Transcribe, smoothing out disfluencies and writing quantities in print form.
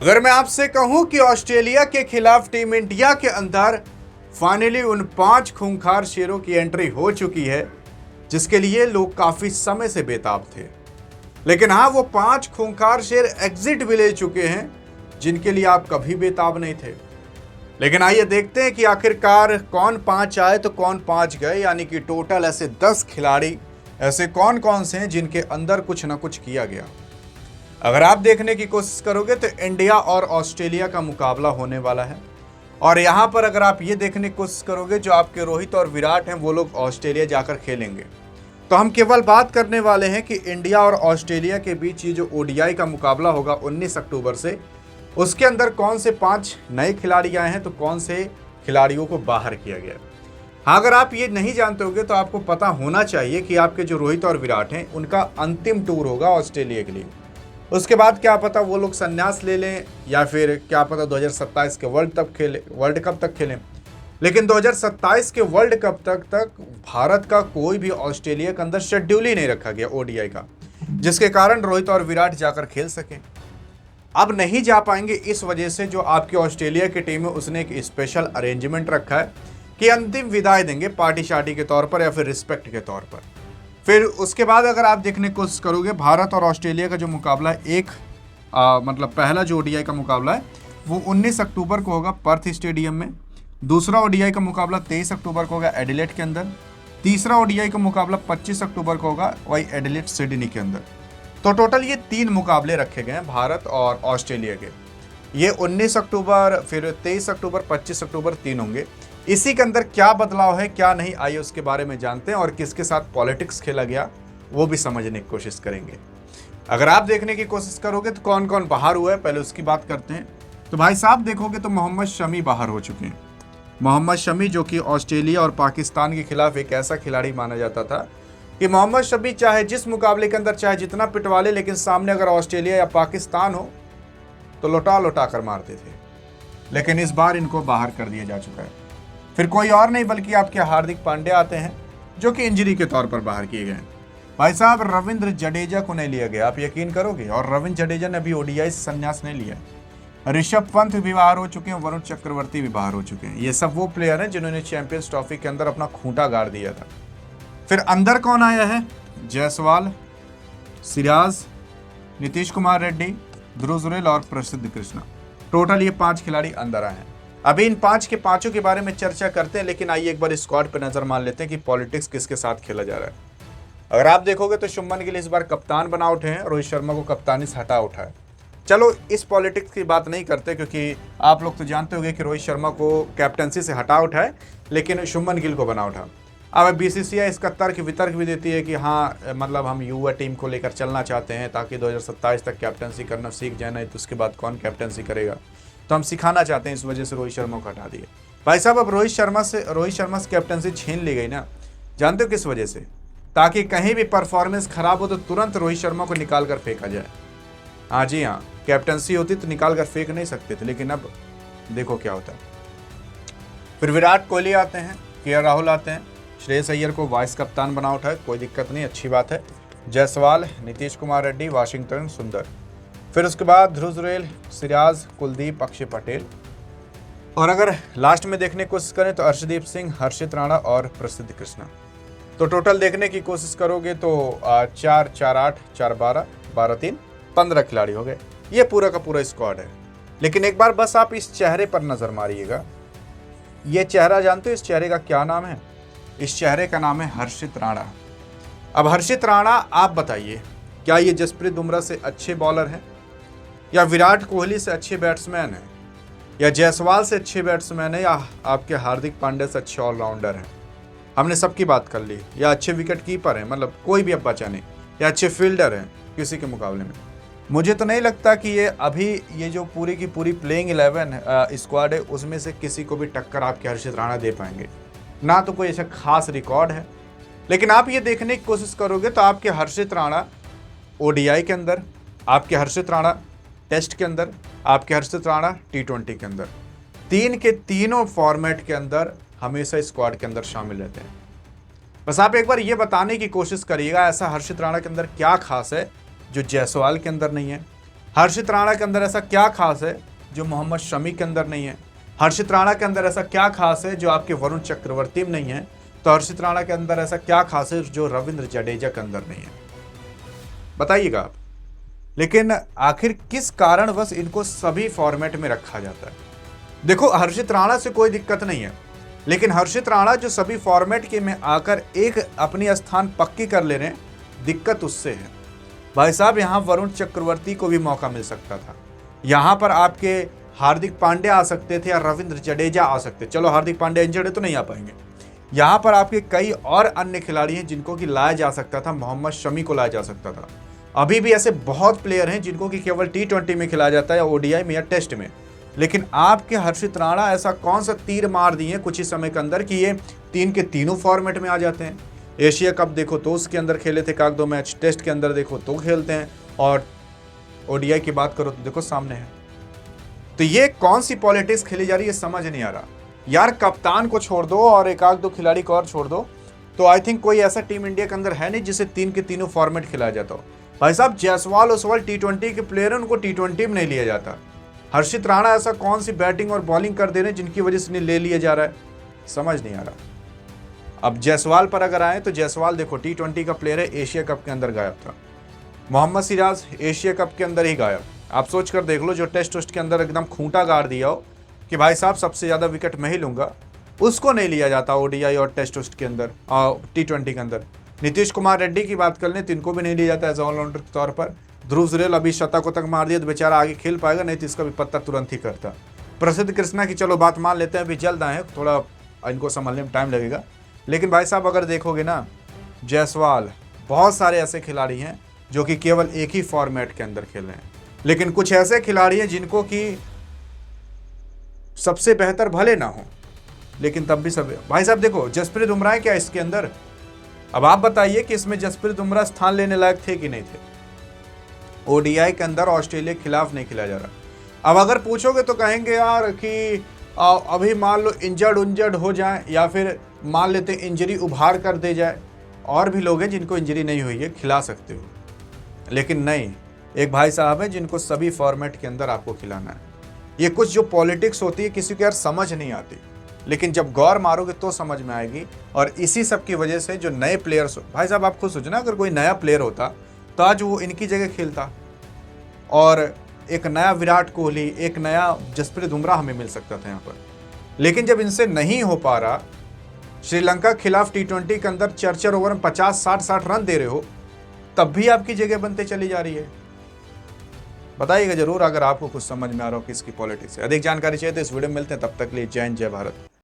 अगर मैं आपसे कहूं कि ऑस्ट्रेलिया के खिलाफ टीम इंडिया के अंदर फाइनली उन 5 खूंखार शेरों की एंट्री हो चुकी है जिसके लिए लोग काफी समय से बेताब थे। लेकिन हाँ, वो 5 खूंखार शेर एग्जिट भी ले चुके हैं जिनके लिए आप कभी बेताब नहीं थे। लेकिन आइए देखते हैं कि आखिरकार कौन 5 आए तो कौन 5 गए, यानी कि टोटल ऐसे 10 खिलाड़ी ऐसे कौन कौन से हैं जिनके अंदर कुछ ना कुछ किया गया। अगर आप देखने की कोशिश करोगे तो इंडिया और ऑस्ट्रेलिया का मुकाबला होने वाला है, और यहाँ पर अगर आप ये देखने की कोशिश करोगे जो आपके रोहित और विराट हैं वो लोग ऑस्ट्रेलिया जाकर खेलेंगे। तो हम केवल बात करने वाले हैं कि इंडिया और ऑस्ट्रेलिया के बीच ये जो ओडीआई का मुकाबला होगा 19 अक्टूबर से, उसके अंदर कौन से 5 नए खिलाड़ी आए हैं तो कौन से खिलाड़ियों को बाहर किया गया। हाँ, अगर आप ये नहीं जानते होंगे तो आपको पता होना चाहिए कि आपके जो रोहित और विराट हैं उनका अंतिम टूर होगा ऑस्ट्रेलिया के लिए। उसके बाद क्या पता वो लोग संन्यास ले लें या फिर क्या पता 2027 के वर्ल्ड कप तक खेलें। लेकिन 2027 के वर्ल्ड कप तक भारत का कोई भी ऑस्ट्रेलिया के अंदर शेड्यूल ही नहीं रखा गया ओडीआई का, जिसके कारण रोहित और विराट जाकर खेल सकें। अब नहीं जा पाएंगे, इस वजह से जो आपकी ऑस्ट्रेलिया की टीम है उसने एक स्पेशल अरेंजमेंट रखा है कि अंतिम विदाई देंगे पार्टी शार्टी के तौर पर या फिर रिस्पेक्ट के तौर पर। फिर उसके बाद अगर आप देखने की कोशिश करोगे भारत और ऑस्ट्रेलिया का जो मुकाबला है मतलब पहला जो ओडीआई का मुकाबला है वो 19 अक्टूबर को होगा पर्थ स्टेडियम में। दूसरा ओडीआई का मुकाबला 23 अक्टूबर को होगा एडिलेड के अंदर। तीसरा ओडीआई का मुकाबला 25 अक्टूबर को होगा वही एडिलेड सिडनी के अंदर। तो टोटल ये 3 मुकाबले रखे गए हैं भारत और ऑस्ट्रेलिया के। ये 19 अक्टूबर, फिर 23 अक्टूबर, 25 अक्टूबर 3 होंगे। इसी के अंदर क्या बदलाव है क्या नहीं, आइए उसके बारे में जानते हैं, और किसके साथ पॉलिटिक्स खेला गया वो भी समझने की कोशिश करेंगे। अगर आप देखने की कोशिश करोगे तो कौन कौन बाहर हुआ है पहले उसकी बात करते हैं। तो भाई साहब देखोगे तो मोहम्मद शमी बाहर हो चुके हैं। मोहम्मद शमी जो कि ऑस्ट्रेलिया और पाकिस्तान के खिलाफ एक ऐसा खिलाड़ी माना जाता था कि मोहम्मद शमी चाहे जिस मुकाबले के अंदर चाहे जितना पिटवा ले, लेकिन सामने अगर ऑस्ट्रेलिया या पाकिस्तान हो तो लौटा कर मारते थे। लेकिन इस बार इनको बाहर कर दिया जा चुका है। फिर कोई और नहीं बल्कि आपके हार्दिक पांड्या आते हैं जो कि इंजरी के तौर पर बाहर किए गए हैं। भाई साहब रविंद्र जडेजा को नहीं लिया गया, आप यकीन करोगे, और रविंद्र जडेजा ने अभी ओडीआई से संन्यास नहीं लिया। ऋषभ पंत भी बाहर हो चुके हैं, वरुण चक्रवर्ती भी बाहर हो चुके हैं। ये सब वो प्लेयर हैं जिन्होंने चैंपियंस ट्रॉफी के अंदर अपना खूंटा गाड़ दिया था। फिर अंदर कौन आया है? जायसवाल, सिराज, नीतीश कुमार रेड्डी, ध्रुव जुरेल और प्रसिद्ध कृष्णा। टोटल ये 5 खिलाड़ी अंदर आए हैं। अभी इन 5 के पांचों के बारे में चर्चा करते हैं, लेकिन आइए एक बार स्क्वाड पे नजर मार लेते हैं कि पॉलिटिक्स किसके साथ खेला जा रहा है। अगर आप देखोगे तो शुभमन गिल इस बार कप्तान बना उठे हैं, रोहित शर्मा को कप्तानी से हटा उठा है। चलो इस पॉलिटिक्स की बात नहीं करते क्योंकि आप लोग तो जानते होंगे कि रोहित शर्मा को कैप्टनसी से हटा उठा है लेकिन शुभमन गिल को बना उठा। अब बीसीसीआई इसका तर्क वितर्क भी देती है कि हाँ, मतलब हम युवा टीम को लेकर चलना चाहते हैं ताकि 2027 तक कैप्टनसी करना सीख जाए, नहीं तो उसके बाद कौन कैप्टनसी करेगा, तो हम सिखाना चाहते हैं, इस वजह से रोहित शर्मा को हटा दिए। भाई साहब अब रोहित शर्मा से कैप्टनसी छीन ली गई ना, जानते हो किस वजह से? ताकि कहीं भी परफॉर्मेंस खराब हो तो तुरंत रोहित शर्मा को निकाल कर फेंका जाए। हाँ जी हाँ, कैप्टनसी होती तो निकाल कर फेंक नहीं सकते थे, लेकिन अब देखो क्या होता है। फिर विराट कोहली आते हैं, के राहुल आते हैं, श्रेयस अय्यर को वाइस कप्तान बना उठा है, कोई दिक्कत नहीं, अच्छी बात है। जायसवाल, नीतीश कुमार रेड्डी, वाशिंगटन सुंदर। फिर उसके बाद ध्रुव जुरेल, सिराज, कुलदीप, अक्षय पटेल, और अगर लास्ट में देखने की कोशिश करें तो अर्शदीप सिंह, हर्षित राणा और प्रसिद्ध कृष्णा। तो टोटल देखने की कोशिश करोगे तो 4, 4, 8, 4, 12, 12, 3, 15 खिलाड़ी हो गए। ये पूरा का पूरा स्क्वाड है। लेकिन एक बार बस आप इस चेहरे पर नजर मारिएगा। ये चेहरा जानते हो इस चेहरे का क्या नाम है? इस चेहरे का नाम है हर्षित राणा। अब हर्षित राणा, आप बताइए क्या ये जसप्रीत बुमराह से अच्छे बॉलर हैं, या विराट कोहली से अच्छे बैट्समैन हैं, या जायसवाल से अच्छे बैट्समैन है, या आपके हार्दिक पांड्या से अच्छे ऑलराउंडर हैं? हमने सबकी बात कर ली। या अच्छे विकेट कीपर हैं, मतलब कोई भी अब बचा नहीं, या अच्छे फील्डर हैं किसी के मुकाबले में? मुझे तो नहीं लगता कि ये जो पूरी की पूरी प्लेइंग 11 स्क्वाड है उसमें से किसी को भी टक्कर आपके हर्षित राणा दे पाएंगे, ना तो कोई ऐसा खास रिकॉर्ड है। लेकिन आप ये देखने की कोशिश करोगे तो आपके हर्षित राणा ओडीआई के अंदर, आपके हर्षित राणा टेस्ट के अंदर, आपके हर्षित राणा T20 के अंदर, 3 के तीनों फॉर्मेट के अंदर हमेशा स्क्वाड के अंदर शामिल रहते हैं। बस आप एक बार ये बताने की कोशिश करिएगा ऐसा हर्षित राणा के अंदर क्या खास है जो जायसवाल के अंदर नहीं है, हर्षित राणा के अंदर ऐसा क्या खास है जो मोहम्मद शमी के अंदर नहीं है? हर्षित राणा के अंदर ऐसा क्या खास है जो आपके वरुण चक्रवर्ती में नहीं है? तो हर्षित राणा के अंदर ऐसा क्या खास है जो रविंद्र जडेजा के अंदर नहीं है? बताइएगा आप। लेकिन आखिर किस कारणवश इनको सभी फॉर्मेट में रखा जाता है? देखो, हर्षित राणा से कोई दिक्कत नहीं है, लेकिन हर्षित राणा जो सभी फॉर्मेट के में आकर एक अपनी स्थान पक्की कर ले रहे हैं, दिक्कत उससे है। भाई साहब, यहाँ वरुण चक्रवर्ती को भी मौका मिल सकता था, यहाँ पर आपके हार्दिक पांड्या आ सकते थे या रविंद्र जडेजा आ सकते। चलो, हार्दिक पांड्या इंजर्ड है तो नहीं आ पाएंगे। यहाँ पर आपके कई और अन्य खिलाड़ी हैं जिनको कि लाया जा सकता था, मोहम्मद शमी को लाया जा सकता था। अभी भी ऐसे बहुत प्लेयर हैं जिनको कि केवल T20 में खिलाया जाता है या ODI में या टेस्ट में, लेकिन आपके हर्षित राणा ऐसा कौन सा तीर मार दिए कुछ ही समय के अंदर कि ये तीन के तीनों फॉर्मेट में आ जाते हैं। एशिया कप देखो तो उसके अंदर खेले थे एक दो मैच, टेस्ट के अंदर देखो तो खेलते हैं, और ODI की बात करो तो देखो सामने है। तो ये कौन सी पॉलिटिक्स खेली जा रही है समझ नहीं आ रहा यार। कप्तान को छोड़ दो और एक दो खिलाड़ी को और छोड़ दो, तो आई थिंक कोई ऐसा टीम इंडिया के अंदर है नहीं जिसे तीन के तीनों फॉर्मेट खिलाया जाता हो। भाई साहब, जायसवाल ओसवाल T20 के प्लेयर हैं, उनको T20 में नहीं लिया जाता। हर्षित राणा ऐसा कौन सी बैटिंग और बॉलिंग कर दे रहे हैं जिनकी वजह से नहीं ले लिया जा रहा है, समझ नहीं आ रहा। अब जायसवाल पर अगर आए तो जायसवाल देखो T20 का प्लेयर है, एशिया कप के अंदर गायब था। मोहम्मद सिराज एशिया कप के अंदर ही गायब। आप सोच कर देख लो, जो टेस्ट के अंदर एकदम खूंटा गाड़ दिया हो कि भाई साहब सबसे ज़्यादा विकेट मैं ही लूँगा, उसको नहीं लिया जाता ODI और टेस्ट के अंदर, T20 के अंदर। नीतीश कुमार रेड्डी की बात कर लें तो इनको भी नहीं लिया जाता एज ऑलराउंडर के तौर पर। ध्रुव जुरेल अभी शतक को तक मार दिया तो बेचारा आगे खेल पाएगा, नहीं तो इसका भी पत्ता तुरंत ही करता। प्रसिद्ध कृष्णा की चलो बात मान लेते हैं, अभी जल्द आए, थोड़ा इनको संभालने में टाइम लगेगा। लेकिन भाई साहब, अगर देखोगे ना, जायसवाल, बहुत सारे ऐसे खिलाड़ी हैं जो कि केवल एक ही फॉर्मेट के अंदर खेल रहे हैं, लेकिन कुछ ऐसे खिलाड़ी हैं जिनको कि सबसे बेहतर भले ना हो, लेकिन तब भी सब। भाई साहब देखो, जसप्रीत बुमराह क्या इसके अंदर? अब आप बताइए कि इसमें जसप्रीत बुमराह स्थान लेने लायक थे कि नहीं थे? ODI के अंदर ऑस्ट्रेलिया के खिलाफ नहीं खिलाया जा रहा। अब अगर पूछोगे तो कहेंगे यार कि अभी मान लो इंजर्ड हो जाए, या फिर मान लेते इंजरी उभार कर दे जाए, और भी लोग हैं जिनको इंजरी नहीं हुई है, खिला सकते हो। लेकिन नहीं, एक भाई साहब हैं जिनको सभी फॉर्मेट के अंदर आपको खिलाना है। ये कुछ जो पॉलिटिक्स होती है किसी को यार समझ नहीं आती, लेकिन जब गौर मारोगे तो समझ में आएगी। और इसी सब की वजह से जो नए प्लेयर्स, भाई साहब आप खुद सोचना, अगर कोई नया प्लेयर होता तो आज वो इनकी जगह खेलता, और एक नया विराट कोहली, एक नया जसप्रीत बुमराह हमें मिल सकता था यहाँ पर। लेकिन जब इनसे नहीं हो पा रहा, श्रीलंका के खिलाफ T20 के अंदर 4 ओवर में 50-60 रन दे रहे हो, तब भी आपकी जगह बनते चली जा रही है। बताइएगा जरूर अगर आपको कुछ समझ में आ रहा हो कि इसकी पॉलिटिक्स है। अधिक जानकारी चाहिए तो इस वीडियो में मिलते हैं, तब तक के लिए जय हिंद, जय भारत।